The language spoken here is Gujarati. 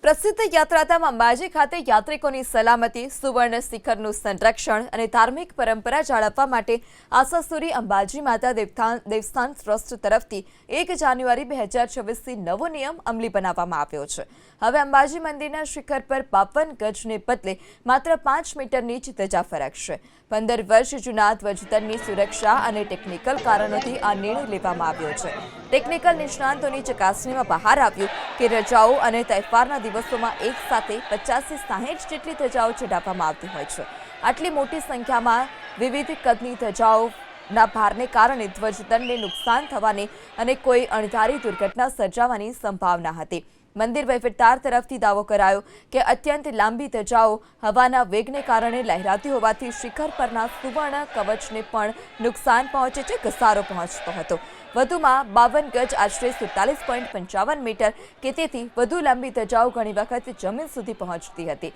પ્રસિદ્ધ યાત્રાધામ અંબાજી ખાતે યાત્રિકોની સલામતી, સુવર્ણ શિખરનું સંરક્ષણ અને ધાર્મિક પરંપરા જાળવવા માટે આશાસુરી અંબાજી માતા દેવસ્થાન ટ્રસ્ટ તરફથી 1 જાન્યુઆરી 2026થી નવો નિયમ અમલી બનાવવામાં આવ્યો છે। હવે અંબાજી મંદિરના શિખર પર 52 ગજને બદલે માત્ર 5 મીટરની જ ધજા ફરકશે। 15 વર્ષ જૂના ધ્વજદળની સુરક્ષા અને ટેકનિકલ કારણોથી આ નિર્ણય લેવામાં આવ્યો છે। ટેકનિકલ નિષ્ણાંતોની ચકાસણીમાં બહાર આવ્યું કે રજાઓ અને તહેવારના દિવસોમાં એક સાથે 50 થી 60 જેટલી ધજાઓ ચડાવવામાં આવતી હોય છે। આટલી મોટી સંખ્યામાં વિવિધ કદની ધજાઓના ભારને કારણે ધ્વજદળને નુકસાન થવાની અને કોઈ અણધારી દુર્ઘટના સર્જાવાની સંભાવના હતી। મંદિર વહીવટદાર તરફથી દાવો કરાયો કે અત્યંત લાંબી ધજાઓ હવાના વેગને કારણે લહેરાતી હોવાથી શિખર પરના સુવર્ણ કવચને પણ નુકસાન પહોંચે છે, ઘસારો પહોંચતો હતો। વધુમાં 52 ગજ આશરે 47.55 મીટર કે તેથી વધુ લાંબી ધજાઓ ઘણી વખત જમીન સુધી પહોંચતી હતી।